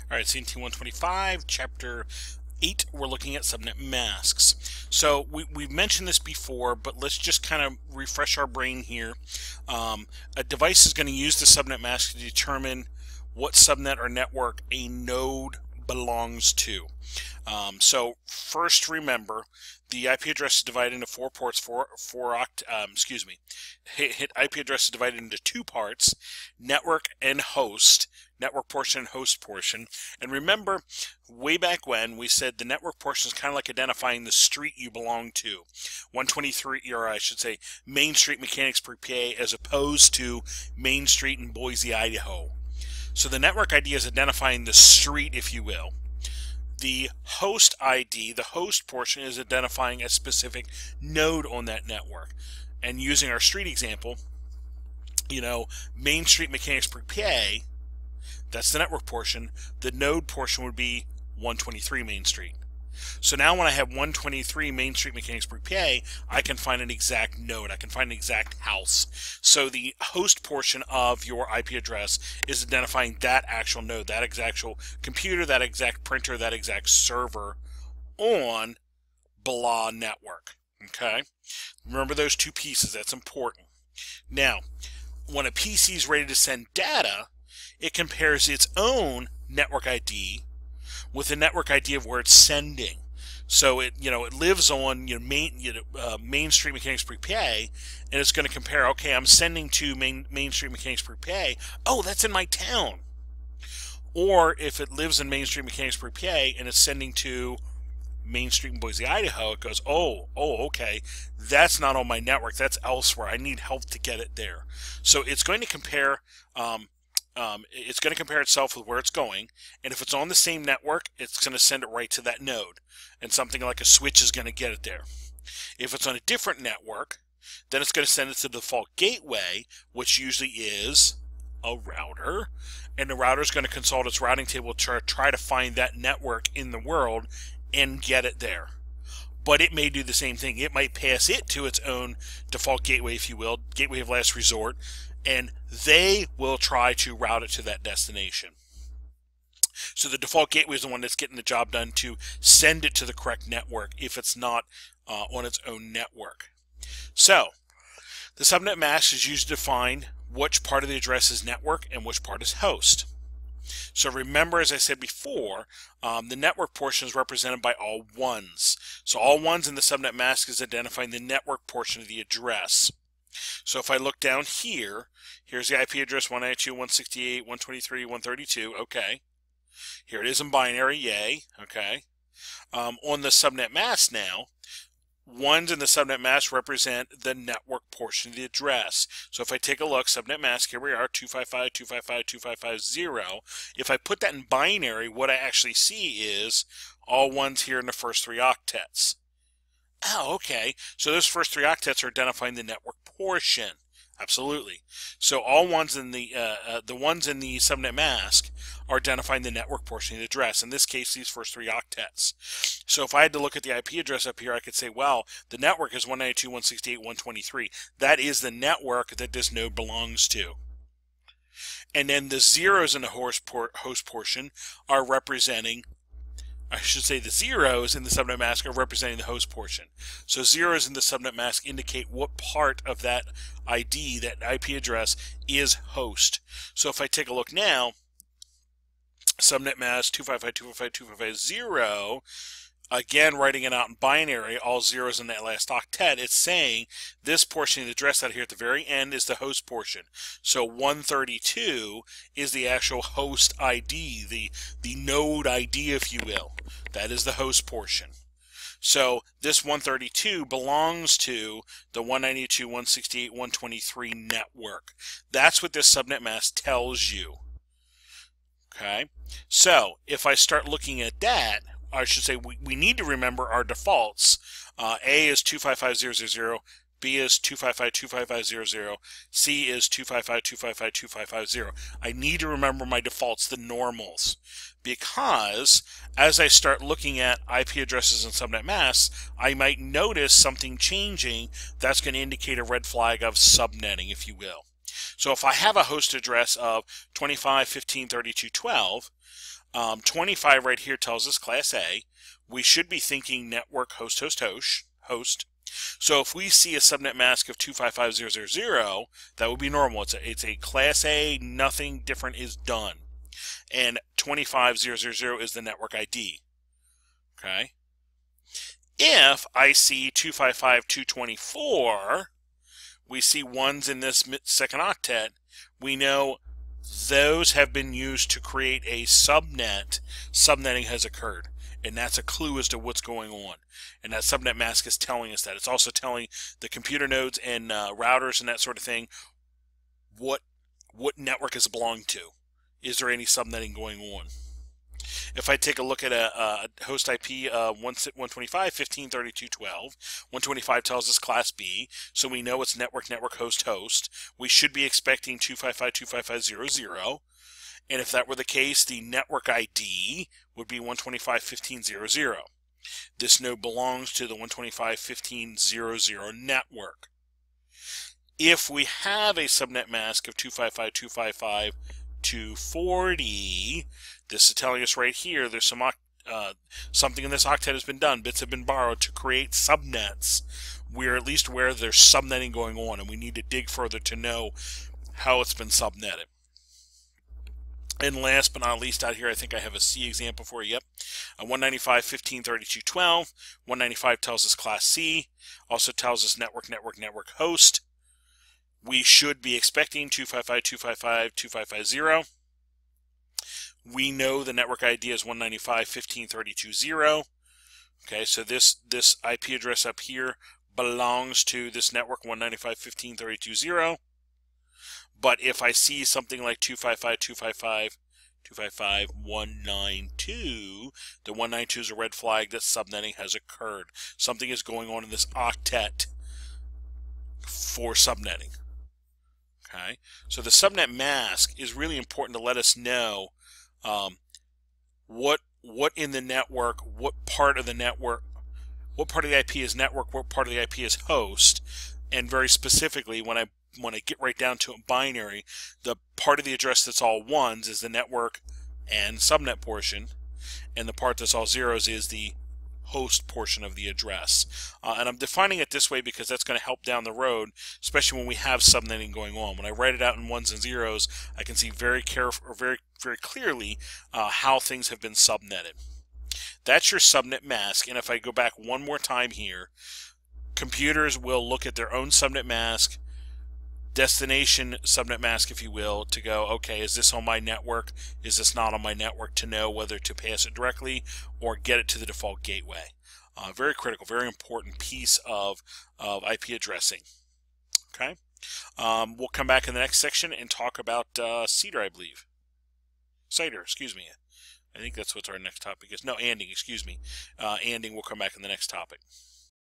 All right, CNT125, Chapter 8, we're looking at subnet masks. So we've mentioned this before, but let's just kind of refresh our brain here. A device is going to use the subnet mask to determine what subnet or network a node belongs to. So first, remember the IP address is divided into 4 ports. IP address is divided into 2 parts: network and host. Network portion and host portion. And remember, way back when we said the network portion is kind of like identifying the street you belong to. 123, or I should say, Main Street, Mechanicsburg, PA, as opposed to Main Street in Boise, Idaho. So the network ID is identifying the street, if you will. The host ID, the host portion, is identifying a specific node on that network. And using our street example, Main Street, Mechanicsburg, PA, that's the network portion. The node portion would be 123 Main Street. So now when I have 123 Main Street, Mechanicsburg, PA, I can find an exact node. I can find an exact house. So the host portion of your IP address is identifying that actual node, that exact computer, that exact printer, that exact server on blah network. Okay? Remember those 2 pieces. That's important. Now, when a PC is ready to send data, it compares its own network ID with the network ID of where it's sending. So it lives on Main Street, Mechanicsburg, PA, and it's going to compare. Okay, I'm sending to Main Street, Mechanicsburg, PA. Oh, that's in my town. Or if it lives in Main Street, Mechanicsburg, PA, and it's sending to Main Street in Boise, Idaho, it goes, okay, that's not on my network. That's elsewhere. I need help to get it there. So it's going to compare. It's going to compare itself with where it's going, and if it's on the same network, it's going to send it right to that node, and something like a switch is going to get it there. If it's on a different network, then it's going to send it to the default gateway, which usually is a router, and the router is going to consult its routing table to try to find that network in the world and get it there. But it may do the same thing. It might pass it to its own default gateway, if you will, gateway of last resort, and they will try to route it to that destination. So the default gateway is the one that's getting the job done to send it to the correct network if it's not on its own network. So the subnet mask is used to define which part of the address is network and which part is host. So remember, as I said before, the network portion is represented by all ones. So all ones in the subnet mask is identifying the network portion of the address. So if I look down here, here's the IP address 192.168.123.132. Okay. Here it is in binary. Yay. Okay. On the subnet mask now, ones in the subnet mask represent the network portion of the address. So if I take a look, subnet mask, here we are, 255.255.255.0. If I put that in binary, what I actually see is all ones here in the first 3 octets. Oh, okay. So those first 3 octets are identifying the network portion. Absolutely. So all ones in the ones in the subnet mask are identifying the network portion of the address. In this case, these first 3 octets. So if I had to look at the IP address up here, I could say, well, the network is 192.168.123. That is the network that this node belongs to. And then the zeros in the host portion are representing, I should say the zeros in the subnet mask are representing the host portion. So zeros in the subnet mask indicate what part of that ID, that IP address, is host. So if I take a look now, subnet mask 255.255.255.0, again writing it out in binary, all zeros in that last octet, it's saying this portion of the address out here at the very end is the host portion. So 132 is the actual host ID, the node ID, if you will. That is the host portion. So this 132 belongs to the 192.168.123 network. That's what this subnet mask tells you. Okay? So if I start looking at that, I should say we need to remember our defaults. A is 255.000, B is 255.255.000, C is 255.255.255.0. I need to remember my defaults, the normals, because as I start looking at IP addresses and subnet masks, I might notice something changing that's going to indicate a red flag of subnetting, if you will. So if I have a host address of 25.15.32.12, 25 right here tells us Class A. We should be thinking network host, host, host, host. So if we see a subnet mask of 255.0.0.0, that would be normal. It's a Class A, nothing different is done. And 25.0.0.0 is the network ID. Okay. If I see 255.224, we see ones in this second octet, we know those have been used to create a subnet. Subnetting has occurred, and that's a clue as to what's going on. And that subnet mask is telling us that. It's also telling the computer nodes and routers and that sort of thing what network is belonging to. Is there any subnetting going on? If I take a look at a host IP 125.15.32.12, 125 tells us Class B, so we know it's network, host, host. We should be expecting 255.255.0.0, and if that were the case, the network ID would be 125.15.0.0. This node belongs to the 125.15.0.0 network. If we have a subnet mask of 255.255.240, this is telling us right here there's some something in this octet has been done. Bits have been borrowed to create subnets. We're at least aware there's subnetting going on, and we need to dig further to know how it's been subnetted. And last but not least out here, I think I have a C example for you. Yep. 195.15.32.12. 195 tells us Class C. Also tells us network, host. We should be expecting 255.255.255.0. We know the network ID is 195.15.32.0. Okay, so this IP address up here belongs to this network 195.15.32.0. But if I see something like 255.255.255.192, the 192 is a red flag that subnetting has occurred. Something is going on in this octet for subnetting. Okay, so the subnet mask is really important to let us know what in the network, what part of the network, what part of the IP is network, what part of the IP is host, and very specifically, when I get right down to a binary, the part of the address that's all ones is the network and subnet portion, and the part that's all zeros is the host portion of the address. And I'm defining it this way because that's going to help down the road, especially when we have subnetting going on. When I write it out in ones and zeros, I can see very clearly how things have been subnetted. That's your subnet mask. And if I go back one more time here, computers will look at their own subnet mask, destination subnet mask, if you will, to go, okay, is this on my network? Is this not on my network? To know whether to pass it directly or get it to the default gateway. Very critical, very important piece of IP addressing. Okay, we'll come back in the next section and talk about CEDR, I believe. CEDR, excuse me. I think that's what our next topic is. No, ANDing, excuse me. ANDing will come back in the next topic.